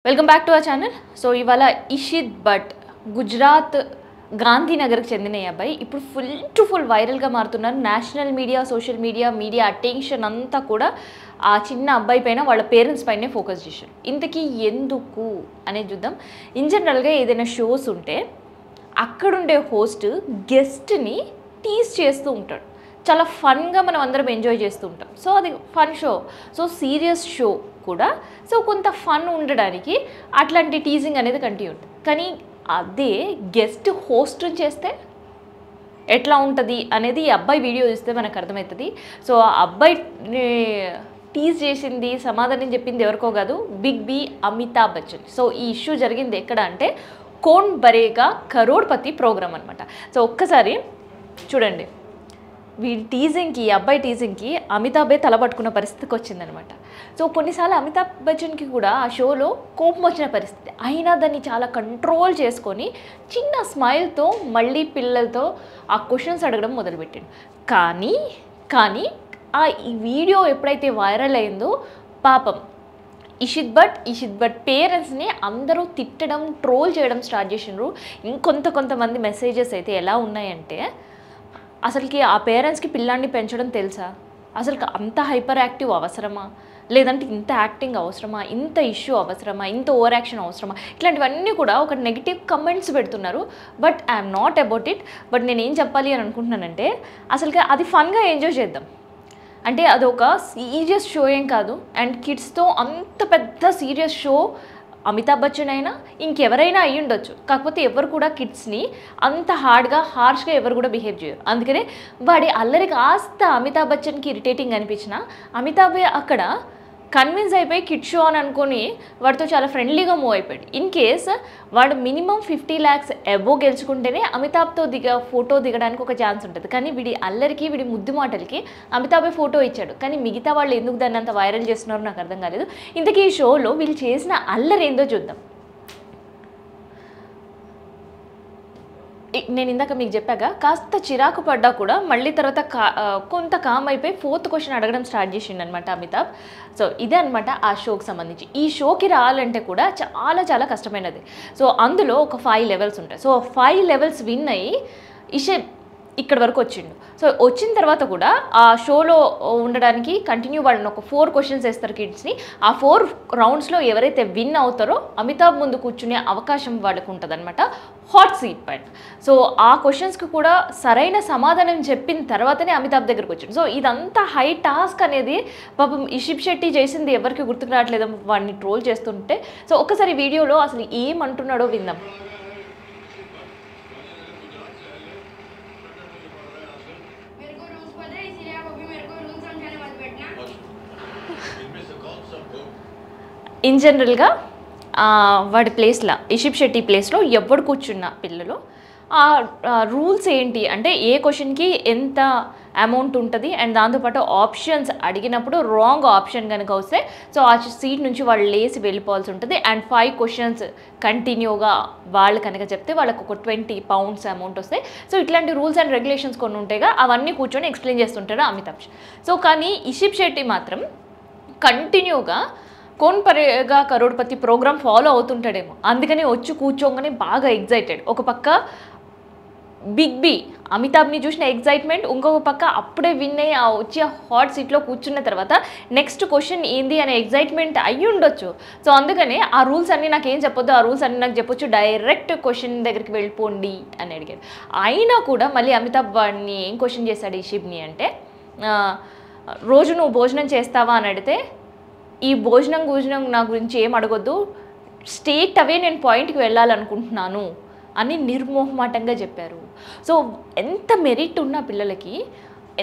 Welcome back to our channel. So ఇవాళ ఇషిత్ భట్ గుజరాత్ గాంధీనగర్కి చెందిన ఈ అబ్బాయి ఇప్పుడు ఫుల్ వైరల్గా మారుతున్నారు. National media, social media attention అంతా కూడా ఆ చిన్న అబ్బాయి పైన, వాళ్ళ పేరెంట్స్ పైనే ఫోకస్ చేశారు. ఇంతకీ ఎందుకు అనేది చూద్దాం. ఇన్ జనరల్గా ఏదైనా షోస్ ఉంటే అక్కడుండే హోస్ట్ గెస్ట్ని టీజ్ చేస్తూ ఉంటాడు. చాలా ఫన్గా మనం అందరం ఎంజాయ్ చేస్తూ ఉంటాం. సో అది fun show. So serious show కూడా సో కొంత ఫన్ ఉండడానికి అట్లాంటి టీజింగ్ అనేది కంటిన్యూ ఉంటుంది. కానీ అదే గెస్ట్ హోస్ట్ చేస్తే ఎట్లా ఉంటుంది అనేది ఈ అబ్బాయి వీడియో చూస్తే మనకు అర్థమవుతుంది. సో ఆ అబ్బాయి టీజ్ చేసింది, సమాధానం చెప్పింది ఎవరికో కాదు, big B Amitabh Bachchan. So ఈ ఇష్యూ జరిగింది ఎక్కడ అంటే కౌన్ బనేగా కరోడ్పతి ప్రోగ్రామ్ అనమాట. సో ఒక్కసారి చూడండి, వీడి టీజింగ్కి, ఈ అబ్బాయి టీజింగ్కి అమితాబే తలపట్టుకున్న పరిస్థితికి వచ్చిందనమాట. సో కొన్నిసార్లు అమితాబ్ బచ్చన్కి కూడా ఆ షోలో కోపం వచ్చిన పరిస్థితి, అయినా దాన్ని చాలా కంట్రోల్ చేసుకొని చిన్న స్మైల్తో మళ్ళీ పిల్లలతో ఆ క్వశ్చన్స్ అడగడం మొదలుపెట్టాడు. కానీ ఈ వీడియో ఎప్పుడైతే వైరల్ అయిందో పాపం ఇషిత్ భట్ పేరెంట్స్ని అందరూ తిట్టడం, ట్రోల్ చేయడం స్టార్ట్ చేసినారు. కొంతమంది మెసేజెస్ అయితే ఎలా ఉన్నాయంటే, అసలుకి ఆ పేరెంట్స్కి పిల్లాన్ని పెంచడం తెలుసా, అసలు అంత హైపర్ యాక్టివ్ అవసరమా, లేదంటే ఇంత యాక్టింగ్ అవసరమా, ఇంత ఇష్యూ అవసరమా, ఇంత ఓవర్ యాక్షన్ అవసరమా, ఇట్లాంటివన్నీ కూడా ఒక నెగిటివ్ కమెంట్స్ పెడుతున్నారు. But I'm not about it. But నేను ఏం చెప్పాలి అని అనుకుంటున్నానంటే, అసలుకి అది ఫన్గా ఎంజాయ్ చేద్దాం. అంటే అదొక సీరియస్ షో ఏం కాదు. అండ్ కిడ్స్తో అంత పెద్ద సీరియస్ షో అమితాబ్ బచ్చన్ అయినా ఇంకెవరైనా అయ్యి ఉండొచ్చు. కాకపోతే ఎవరు కూడా కిడ్స్ని అంత హార్ష్గా ఎవరు కూడా బిహేవ్ చేయరు. అందుకనే వాడి అల్లరి కాస్త అమితాబ్ బచ్చన్కి ఇరిటేటింగ్ అనిపించిన అమితాబే అక్కడ కన్విన్స్ అయిపోయి కిడ్ షో అని అనుకొని వాడితో చాలా ఫ్రెండ్లీగా మూవ్ అయిపోయాడు. ఇన్ కేస్ వాడు మినిమం 50 lakhs అబోవ్ గెలుచుకుంటేనే అమితాబ్తో ఫోటో దిగడానికి ఒక ఛాన్స్ ఉంటుంది. కానీ వీడి అల్లరికి, వీడి ముద్దు మాటలకి అమితాబే ఫోటో ఇచ్చాడు. కానీ మిగతా వాళ్ళు ఎందుకు దాన్ని అంత వైరల్ చేస్తున్నారో నాకు అర్థం కాలేదు. ఇంతకీ ఈ షోలో వీళ్ళు చేసిన అల్లరి ఏందో చూద్దాం. నేను ఇందాక మీకు చెప్పాక కాస్త చిరాకు పడ్డా కూడా మళ్ళీ తర్వాత కొంత కామ్ అయిపోయి 4th క్వశ్చన్ అడగడం స్టార్ట్ చేసిండు అనమాట అమితాబ్. సో ఇదే అనమాట ఆ షోకి సంబంధించి. ఈ షోకి రావాలంటే కూడా చాలా కష్టమైనది. సో అందులో ఒక 5 levels ఉంటాయి. సో 5 levels విన్ అయ్యి ఇషిత్ ఇక్కడ వరకు వచ్చిండు. సో వచ్చిన తర్వాత కూడా ఆ షోలో ఉండడానికి కంటిన్యూ వాళ్ళని ఒక 4 questions వేస్తారు కిడ్స్ని. ఆ 4 roundsలో ఎవరైతే విన్ అవుతారో అమితాబ్ ముందు కూర్చునే అవకాశం వాళ్ళకు ఉంటుంది అనమాట, హాట్ సీట్ పైన. సో ఆ క్వశ్చన్స్కి కూడా సరైన సమాధానం చెప్పిన తర్వాతనే అమితాబ్ దగ్గరకు వచ్చింది. సో ఇదంతా హై టాస్క్ అనేది పాపం ఇషిత్ శెట్టి చేసింది ఎవరికి గుర్తుకు రావట్లేదు, వాడిని ట్రోల్ చేస్తుంటే. సో ఒక్కసారి వీడియోలో అసలు ఏమంటున్నాడో విందాం. ఇన్ జనరల్గా వాడి ప్లేస్లో, ఇషిత్ శెట్టి ప్లేస్లో ఎవడు కూర్చున్న పిల్లలు ఆ రూల్స్ ఏంటి అంటే, ఏ క్వశ్చన్కి ఎంత అమౌంట్ ఉంటుంది అండ్ దాంతోపాటు ఆప్షన్స్ అడిగినప్పుడు రాంగ్ ఆప్షన్ కనుక వస్తే సో ఆ సీట్ నుంచి వాళ్ళు లేసి వెళ్ళిపోవాల్సి ఉంటుంది. అండ్ 5 questions కంటిన్యూగా వాళ్ళు కనుక చెప్తే వాళ్ళకు ఒక 20 pounds అమౌంట్ వస్తాయి. సో ఇట్లాంటి రూల్స్ అండ్ రెగ్యులేషన్స్ కొన్ని ఉంటాయిగా, అవన్నీ కూర్చొని ఎక్స్ప్లెయిన్ చేస్తుంటాడు అమితాబ్. సో కానీ ఇషిత్ శెట్టి మాత్రం కంటిన్యూగా కౌన్ బనేగా కరోడ్పతి ప్రోగ్రామ్ ఫాలో అవుతుంటాడేమో, అందుకని వచ్చి కూర్చోగానే బాగా ఎగ్జైటెడ్. ఒక పక్క బిగ్ బి అమితాబ్ని చూసిన ఎగ్జైట్మెంట్, ఇంకొక పక్క అప్పుడే విన్ అయ్యి వచ్చి హాట్ సీట్లో కూర్చున్న తర్వాత నెక్స్ట్ క్వశ్చన్ ఏంది అనే ఎగ్జైట్మెంట్ అయ్యి ఉండొచ్చు. సో అందుకనే ఆ రూల్స్ అన్నీ నాకు ఏం చెప్పొద్దు, ఆ రూల్స్ అన్నీ నాకు చెప్పొచ్చు, డైరెక్ట్ క్వశ్చన్ దగ్గరికి వెళ్ళిపోండి అని అడిగాడు. అయినా కూడా మళ్ళీ అమితాబ్ వాడిని ఏం క్వశ్చన్ చేశాడు ఇషిబ్ని అంటే, రోజు నువ్వు భోజనం చేస్తావా అని అడిగితే, ఈ భోజనం నా గురించి ఏం అడగొద్దు, స్ట్రేట్ అవే నేను పాయింట్కి వెళ్ళాలనుకుంటున్నాను అని నిర్మోహమాటంగా చెప్పారు. సో ఎంత మెరిట్ ఉన్న పిల్లలకి,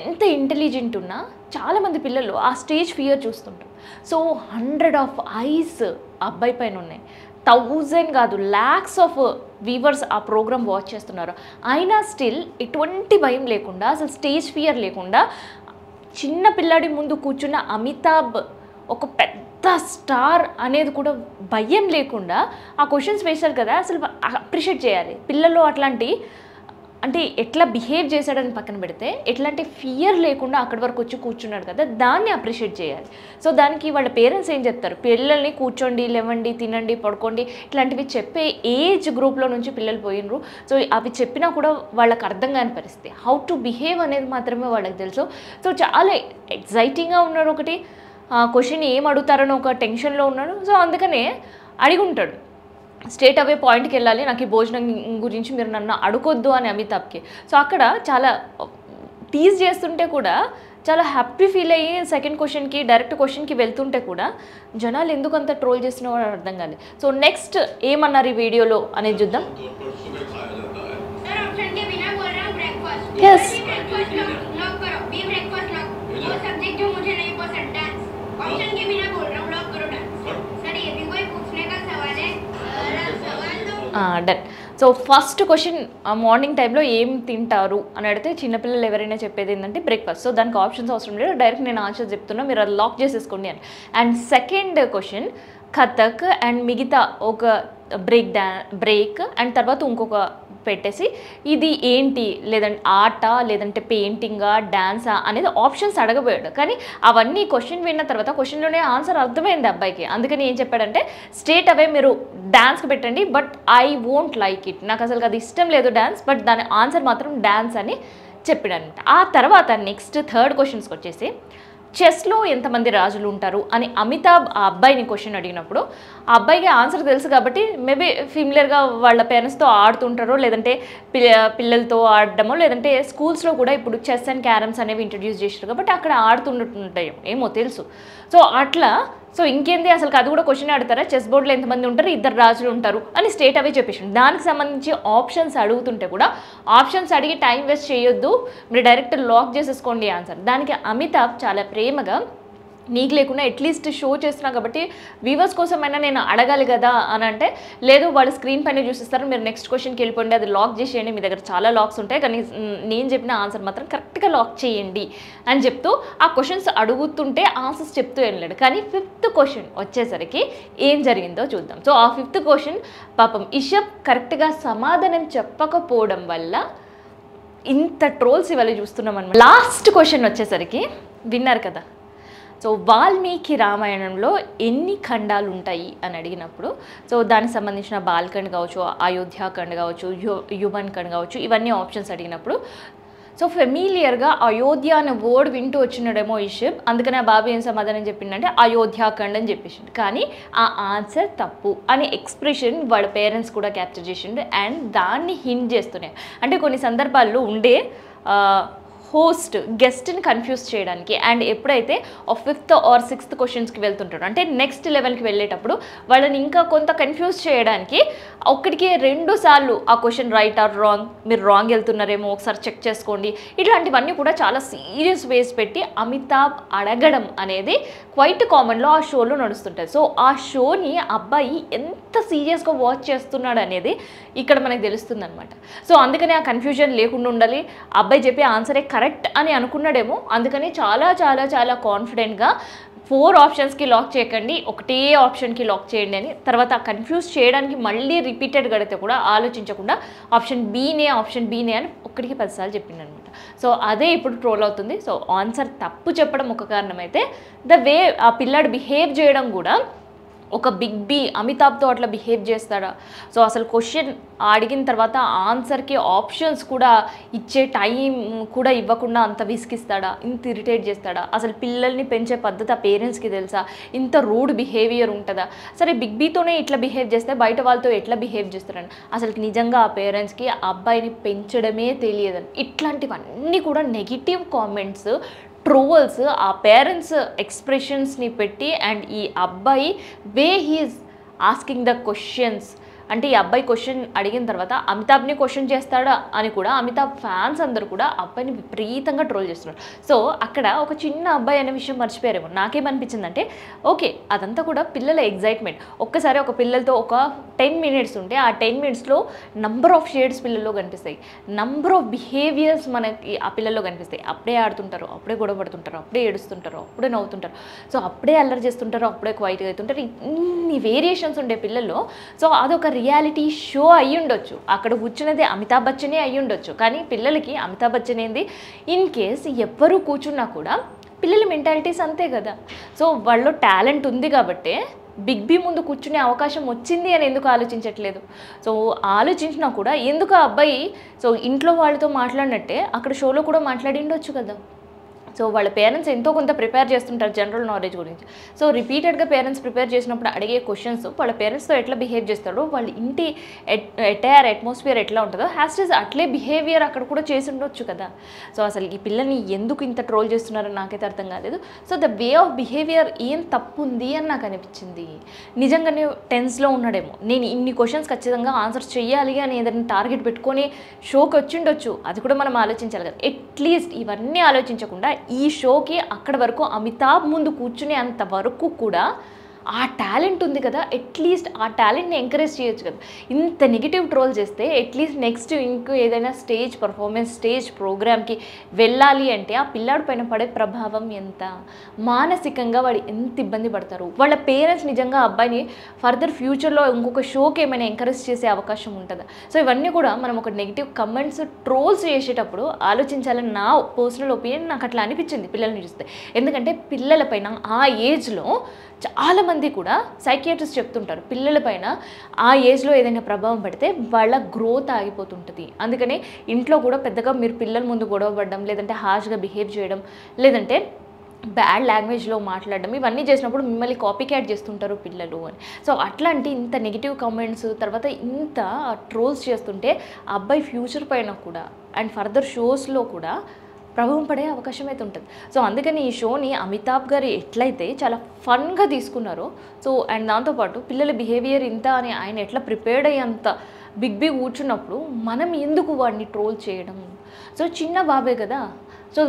ఎంత ఇంటెలిజెంట్ ఉన్నా చాలామంది పిల్లలు ఆ స్టేజ్ ఫియర్ చూస్తుంటారు. సో 100 of eyes అబ్బాయి పైన ఉన్నాయి, 1000 కాదు lakhs of viewers ఆ ప్రోగ్రామ్ వాచ్ చేస్తున్నారు. అయినా స్టిల్ ఎటువంటి భయం లేకుండా, అసలు స్టేజ్ ఫియర్ లేకుండా చిన్న పిల్లాడి ముందు కూర్చున్న అమితాబ్ ఒక పెద్ద స్టార్ అనేది కూడా భయం లేకుండా ఆ క్వశ్చన్స్ వేశారు కదా, అసలు అప్రిషియేట్ చేయాలి. పిల్లల్లో అట్లాంటి అంటే ఎట్లా బిహేవ్ చేశాడని పక్కన పెడితే ఎట్లాంటి ఫియర్ లేకుండా అక్కడి వరకు వచ్చి కూర్చున్నాడు కదా, దాన్ని అప్రిషియేట్ చేయాలి. సో దానికి వాళ్ళ పేరెంట్స్ ఏం చెప్తారు, పిల్లల్ని కూర్చోండి, లేవండి, తినండి, పడుకోండి ఇట్లాంటివి చెప్పే ఏజ్ గ్రూప్లో నుంచి పిల్లలు పోయినరు. సో అవి చెప్పినా కూడా వాళ్ళకి అర్థం కాని పరిస్థితి, హౌ టు బిహేవ్ అనేది మాత్రమే వాళ్ళకి తెలుసు. సో చాలా ఎగ్జైటింగ్గా ఉన్నాడు, ఒకటి క్వశ్చన్ ఏం అడుగుతారని ఒక టెన్షన్లో ఉన్నాడు. సో అందుకనే అడిగి ఉంటాడు, స్ట్రేట్ అవే పాయింట్కి వెళ్ళాలి, నాకు ఈ భోజనం గురించి మీరు నన్ను అడుగొద్దు అని అమితాబ్కి. సో అక్కడ చాలా టీజ్ చేస్తుంటే కూడా చాలా హ్యాపీ ఫీల్ అయ్యి సెకండ్ క్వశ్చన్కి డైరెక్ట్ క్వశ్చన్కి వెళ్తుంటే కూడా జనాలు ఎందుకు అంత ట్రోల్ చేస్తున్నారో అర్థం కాలేదు. సో నెక్స్ట్ ఏమన్నారు ఈ వీడియోలో అనేది చూద్దాం. Yes done. So first question, morning టైంలో ఏం తింటారు అని అడిగితే చిన్నపిల్లలు ఎవరైనా చెప్పేది ఏంటంటే బ్రేక్ఫాస్ట్. సో దానికి ఆప్షన్స్ అవసరం లేదు, డైరెక్ట్ నేను ఆన్సర్ చెప్తున్నా, మీరు అది లాక్ చేసేసుకోండి అని. And second question Kathak and మిగతా ఒక బ్రేక్ అండ్ తర్వాత ఇంకొక పెట్టేసి ఇది ఏంటి, లేదంటే ఆట, లేదంటే పెయింటింగా, డ్యాన్సా అనేది ఆప్షన్స్ అడగబోయాడు. కానీ అవన్నీ క్వశ్చన్ విన్న తర్వాత క్వశ్చన్లోనే ఆన్సర్ అర్థమైంది అబ్బాయికి. అందుకని ఏం చెప్పాడంటే స్ట్రేట్ అవే మీరు డ్యాన్స్కి పెట్టండి, but I won't like it, నాకు అసలు అది ఇష్టం లేదు డ్యాన్స్, బట్ దాని ఆన్సర్ మాత్రం డ్యాన్స్ అని చెప్పాడనమాట. ఆ తర్వాత నెక్స్ట్ థర్డ్ క్వశ్చన్స్కి వచ్చేసి చెస్లో ఎంతమంది రాజులు ఉంటారు అని అమితాబ్ ఆ అబ్బాయిని క్వశ్చన్ అడిగినప్పుడు ఆ అబ్బాయికి ఆన్సర్ తెలుసు కాబట్టి మేబీ ఫిమిలియర్గా వాళ్ళ పేరెంట్స్తో ఆడుతుంటారో, లేదంటే పిల్లలతో ఆడడమో, లేదంటే స్కూల్స్లో కూడా ఇప్పుడు చెస్ అండ్ క్యారమ్స్ అనేవి ఇంట్రడ్యూస్ చేశారు కాబట్టి అక్కడ ఆడుతుంటాయో ఏమో తెలుసు. సో అట్లా సో ఇంకేంది అసలు అది కూడా క్వశ్చన్ అడుగుతారా, చెస్ బోర్డులో ఎంతమంది ఉంటారు, 2 రాజులు ఉంటారు అని స్టేట్ అవే చెప్పేసి దానికి సంబంధించి ఆప్షన్స్ అడుగుతుంటే కూడా ఆప్షన్స్ అడిగి టైం వేస్ట్ చేయొద్దు, మీరు డైరెక్ట్ లాక్ చేసేసుకోండి ఆన్సర్. దానికి అమితాబ్ చాలా ప్రేమగా నీకు లేకుండా అట్లీస్ట్ షో చేస్తున్నా కాబట్టి వ్యూవర్స్ కోసమైనా నేను అడగాలి కదా అని అంటే, లేదు వాళ్ళు స్క్రీన్ పైన చూసిస్తారు, మీరు నెక్స్ట్ క్వశ్చన్కి వెళ్ళిపోండి, అది లాక్ చేసేయండి, మీ దగ్గర చాలా లాక్స్ ఉంటాయి కానీ నేను చెప్పిన ఆన్సర్ మాత్రం కరెక్ట్గా లాక్ చేయండి అని చెప్తూ ఆ క్వశ్చన్స్ అడుగుతుంటే ఆన్సర్స్ చెప్తూ వెళ్ళాడు. కానీ 5th క్వశ్చన్ వచ్చేసరికి ఏం జరిగిందో చూద్దాం. సో ఆ 5th క్వశ్చన్ పాపం ఇషబ్ కరెక్ట్గా సమాధానం చెప్పకపోవడం వల్ల ఇంత ట్రోల్స్ ఇవాళ చూస్తున్నాం అనమాట. లాస్ట్ క్వశ్చన్ వచ్చేసరికి విన్నారు కదా, సో వాల్మీకి రామాయణంలో ఎన్ని ఖండాలు ఉంటాయి అని అడిగినప్పుడు సో దానికి సంబంధించిన బాల్ఖండ్ కావచ్చు, అయోధ్యాఖండ్ కావచ్చు, యువన్ ఖండ్ కావచ్చు, ఇవన్నీ ఆప్షన్స్ అడిగినప్పుడు సో ఫెమిలియర్గా అయోధ్య అనే వర్డ్ వింటూ వచ్చినాడేమో ఇషబ్, అందుకని ఆ బాబు ఏం సమాధానం చెప్పిండంటే అయోధ్యాఖండ్ అని చెప్పేసిండు. కానీ ఆ ఆన్సర్ తప్పు అనే ఎక్స్ప్రెషన్ వాళ్ళ పేరెంట్స్ కూడా క్యాప్చర్ చేసిండు అండ్ దాన్ని హింట్ చేస్తున్నాయి. అంటే కొన్ని సందర్భాల్లో ఉండే హోస్ట్ గెస్ట్ని కన్ఫ్యూజ్ చేయడానికి అండ్ ఎప్పుడైతే 5th or 6th క్వశ్చన్స్కి వెళ్తుంటాడు అంటే నెక్స్ట్ లెవెల్కి వెళ్ళేటప్పుడు వాళ్ళని ఇంకా కొంత కన్ఫ్యూజ్ చేయడానికి ఒక్కడికి 2 సార్లు ఆ క్వశ్చన్ రైట్ ఆర్ రాంగ్, మీరు రాంగ్ వెళ్తున్నారేమో ఒకసారి చెక్ చేసుకోండి, ఇట్లాంటివన్నీ కూడా చాలా సీరియస్ వేస్ పెట్టి అమితాబ్ అడగడం అనేది క్వైట్ కామన్లో ఆ షోలో నడుస్తుంటుంది. సో ఆ షోని అబ్బాయి ఎంత సీరియస్గా వాచ్ చేస్తున్నాడు అనేది ఇక్కడ మనకు తెలుస్తుంది అనమాట. సో అందుకని ఆ కన్ఫ్యూజన్ లేకుండా ఉండాలి, అబ్బాయి చెప్పే ఆన్సరే కరెక్ట్ అని అనుకున్నాడేమో, అందుకని చాలా చాలా చాలా కాన్ఫిడెంట్గా 4 ఆప్షన్స్కి లాక్ చేయకండి, ఒకటే ఆప్షన్కి లాక్ చేయండి అని. తర్వాత కన్ఫ్యూజ్ చేయడానికి మళ్ళీ రిపీటెడ్ గడితే కూడా ఆలోచించకుండా ఆప్షన్ బీనే అని 1కి 10 సార్లు చెప్పింది అనమాట. సో అదే ఇప్పుడు ట్రోల్ అవుతుంది. సో ఆన్సర్ తప్పు చెప్పడం ఒక కారణం అయితే ద వే ఆ పిల్లాడు బిహేవ్ చేయడం కూడా ఒక బిగ్ బి అమితాబ్తో అట్లా బిహేవ్ చేస్తాడా, సో అసలు క్వశ్చన్ అడిగిన తర్వాత ఆన్సర్కి ఆప్షన్స్ కూడా ఇచ్చే టైం కూడా ఇవ్వకుండా అంత విసిగిస్తాడా, ఇంత ఇరిటేట్ చేస్తాడా, అసలు పిల్లల్ని పెంచే పద్ధతి ఆ పేరెంట్స్కి తెలుసా, ఇంత రూడ్ బిహేవియర్ ఉంటుందా, సరే బిగ్ బీతోనే ఇట్లా బిహేవ్ చేస్తే బయట వాళ్ళతో ఎట్లా బిహేవ్ చేస్తారని అసలు నిజంగా ఆ పేరెంట్స్కి ఆ అబ్బాయిని పెంచడమే తెలియదని ఇట్లాంటివన్నీ కూడా నెగిటివ్ కామెంట్స్ ట్రోల్స్ ఆ పేరెంట్స్ ఎక్స్ప్రెషన్స్ని పెట్టి అండ్ ఈ అబ్బాయి వే హీఈస్ ఆస్కింగ్ ద క్వశ్చన్స్ అంటే ఈ అబ్బాయి క్వశ్చన్ అడిగిన తర్వాత అమితాబ్ని క్వశ్చన్ చేస్తాడా అని కూడా అమితాబ్ ఫ్యాన్స్ అందరూ కూడా అబ్బాయిని విపరీతంగా ట్రోల్ చేస్తున్నారు. సో అక్కడ ఒక చిన్న అబ్బాయి అనే విషయం మర్చిపోయారేమో. నాకేమనిపించిందంటే ఓకే అదంతా కూడా పిల్లల ఎగ్జైట్మెంట్, ఒక్కసారి ఒక పిల్లలతో ఒక 10 minutes ఉంటే ఆ 10 minutesలో నంబర్ ఆఫ్ షేడ్స్ పిల్లల్లో కనిపిస్తాయి, నంబర్ ఆఫ్ బిహేవియర్స్ మనకి ఆ పిల్లల్లో కనిపిస్తాయి. అప్పుడే ఆడుతుంటారు, అప్పుడే గొడవ పడుతుంటారు, అప్పుడే ఏడుస్తుంటారు, అప్పుడే నవ్వుతుంటారు, సో అప్పుడే అల్లరి చేస్తుంటారు, అప్పుడే క్వైట్గా అవుతుంటారు, ఇన్ని వేరియేషన్స్ ఉండే పిల్లల్లో. సో అదొక రియాలిటీ షో అయ్యి ఉండొచ్చు, అక్కడ కూర్చున్నది అమితాబ్ బచ్చనే అయ్యి ఉండొచ్చు, కానీ పిల్లలకి అమితాబ్ బచ్చన్ ఏంది ఇన్ కేస్ ఎవ్వరూ కూర్చున్నా కూడా పిల్లల మెంటాలిటీస్ అంతే కదా. సో వాళ్ళు టాలెంట్ ఉంది కాబట్టే బిగ్ బి ముందు కూర్చునే అవకాశం వచ్చింది అని ఎందుకు ఆలోచించట్లేదు? సో ఆలోచించినా కూడా ఎందుకు ఆ అబ్బాయి సో ఇంట్లో వాళ్ళతో మాట్లాడినట్టే అక్కడ షోలో కూడా మాట్లాడి ఉండొచ్చు కదా. సో వాళ్ళ పేరెంట్స్ ఎంతో కొంత ప్రిపేర్ చేస్తుంటారు జనరల్ నాలెడ్జ్ గురించి. సో రిపీటెడ్గా పేరెంట్స్ ప్రిపేర్ చేసినప్పుడు అడిగే క్వశ్చన్స్ వాళ్ళ పేరెంట్స్తో ఎట్లా బిహేవ్ చేస్తాడో, వాళ్ళ ఇంటి ఎంటైర్ అట్మాస్ఫియర్ ఎట్లా ఉంటుందో హ్యాస్టేజ్ అట్లే బిహేవియర్ అక్కడ కూడా చేసి ఉండొచ్చు కదా. సో అసలు ఈ పిల్లల్ని ఎందుకు ఇంత ట్రోల్ చేస్తున్నారని నాకైతే అర్థం కాలేదు. So the way of behaviour ఏం తప్పు ఉంది అని నాకు అనిపించింది. నిజంగానే టెన్స్లో ఉన్నాడేమో, నేను ఇన్ని క్వశ్చన్స్ ఖచ్చితంగా ఆన్సర్ చేయాలి అని ఏదైనా టార్గెట్ పెట్టుకొని షోకి వచ్చిండొచ్చు, అది కూడా మనం ఆలోచించాలి కదా. అట్లీస్ట్ ఇవన్నీ ఆలోచించకుండా ఈ షోకి అక్కడ వరకు అమితాబ్ ముందు కూర్చునే అంత వరకు కూడా ఆ టాలెంట్ ఉంది కదా, అట్లీస్ట్ ఆ టాలెంట్ని ఎంకరేజ్ చేయొచ్చు కదా. ఇంత నెగిటివ్ ట్రోల్ చేస్తే అట్లీస్ట్ నెక్స్ట్ ఇంకో ఏదైనా స్టేజ్ పర్ఫార్మెన్స్ స్టేజ్ ప్రోగ్రామ్కి వెళ్ళాలి అంటే ఆ పిల్లాడి పైన పడే ప్రభావం ఎంత, మానసికంగా వాడు ఎంత ఇబ్బంది పడతారు, వాళ్ళ పేరెంట్స్ నిజంగా అబ్బాయిని ఫర్దర్ ఫ్యూచర్లో ఇంకొక షోకి ఏమైనా ఎంకరేజ్ చేసే అవకాశం ఉంటుందా. సో ఇవన్నీ కూడా మనం ఒక నెగిటివ్ కమెంట్స్ ట్రోల్స్ చేసేటప్పుడు ఆలోచించాలని నా పర్సనల్ ఒపీనియన్. నాకు అట్లా అనిపించింది పిల్లల్ని చూస్తే. ఎందుకంటే పిల్లలపైన ఆ ఏజ్లో చాలామంది కూడా సైకియాట్రిస్ట్ చెప్తుంటారు, పిల్లలపైన ఆ ఏజ్లో ఏదైనా ప్రభావం పడితే వాళ్ళ గ్రోత్ ఆగిపోతుంటుంది. అందుకని ఇంట్లో కూడా పెద్దగా మీరు పిల్లల ముందు గొడవ పడడం, లేదంటే హార్ష్గా బిహేవ్ చేయడం, లేదంటే బ్యాడ్ లాంగ్వేజ్లో మాట్లాడడం, ఇవన్నీ చేసినప్పుడు మిమ్మల్ని కాపీ క్యాట్ చేస్తుంటారు పిల్లలు అని. సో అట్లాంటి ఇంత నెగిటివ్ కామెంట్స్ తర్వాత ఇంత ట్రోల్స్ చేస్తుంటే ఆ అబ్బాయి ఫ్యూచర్ పైన కూడా అండ్ ఫర్దర్ షోస్లో కూడా ప్రభావం పడే అవకాశం అయితే ఉంటుంది. సో అందుకని ఈ షోని అమితాబ్ గారు ఎట్లయితే చాలా ఫన్గా తీసుకున్నారో, సో అండ్ దాంతోపాటు పిల్లల బిహేవియర్ ఇంత అని ఆయన ఎట్లా ప్రిపేర్డ్ అయ్యేంత బిగ్ బి కూర్చున్నప్పుడు మనం ఎందుకు వాడిని ట్రోల్ చేయడం? సో చిన్న బాబే కదా, సో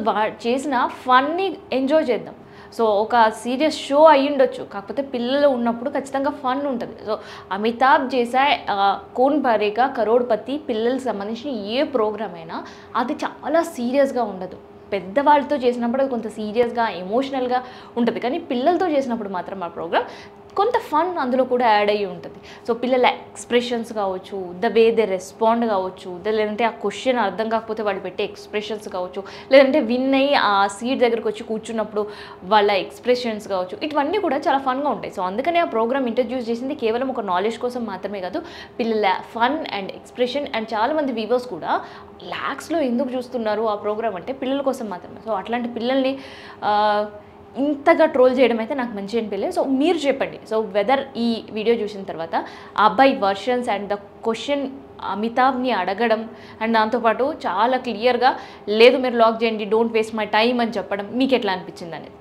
చేసిన ఫన్ని ఎంజాయ్ చేద్దాం. సో ఒక సీరియస్ షో అయ్యి ఉండొచ్చు, కాకపోతే పిల్లలు ఉన్నప్పుడు ఖచ్చితంగా ఫన్ ఉంటుంది. సో అమితాబ్ చేసే కౌన్ బనేగా కరోడ్పతి పిల్లలకు సంబంధించిన ఏ ప్రోగ్రామ్ అయినా అది చాలా సీరియస్గా ఉండదు. పెద్దవాళ్ళతో చేసినప్పుడు అది కొంత సీరియస్గా ఎమోషనల్గా ఉంటుంది, కానీ పిల్లలతో చేసినప్పుడు మాత్రం ఆ ప్రోగ్రామ్ కొంత ఫన్ అందులో కూడా యాడ్ అయ్యి ఉంటుంది. సో పిల్లల ఎక్స్ప్రెషన్స్ కావచ్చు, ద వే దే రెస్పాండ్ కావచ్చు, లేదంటే ఆ క్వశ్చన్ అర్థం కాకపోతే వాళ్ళు పెట్టే ఎక్స్ప్రెషన్స్ కావచ్చు, లేదంటే విన్ అయ్యి ఆ సీట్ దగ్గరికి వచ్చి కూర్చున్నప్పుడు వాళ్ళ ఎక్స్ప్రెషన్స్ కావచ్చు, ఇవన్నీ కూడా చాలా ఫన్గా ఉంటాయి. సో అందుకని ఆ ప్రోగ్రామ్ ఇంట్రడ్యూస్ చేసింది కేవలం ఒక నాలెడ్జ్ కోసం మాత్రమే కాదు, పిల్లల ఫన్ అండ్ ఎక్స్ప్రెషన్. అండ్ చాలామంది వ్యూవర్స్ కూడా ల్యాక్స్లో ఎందుకు చూస్తున్నారు ఆ ప్రోగ్రామ్ అంటే పిల్లల కోసం మాత్రమే. సో అట్లాంటి పిల్లల్ని ఇంతగా ట్రోల్ చేయడం అయితే నాకు మంచి అనిపించలేదు. సో మీరు చెప్పండి, సో వెదర్ ఈ వీడియో చూసిన తర్వాత ఆ అబ్బాయి వర్షన్స్ అండ్ ద క్వశ్చన్ అమితాబ్ని అడగడం అండ్ దాంతోపాటు చాలా క్లియర్గా లేదు మీరు లాక్ చేయండి, డోంట్ వేస్ట్ మై టైం అని చెప్పడం మీకు ఎట్లా అనిపించింది అనేది.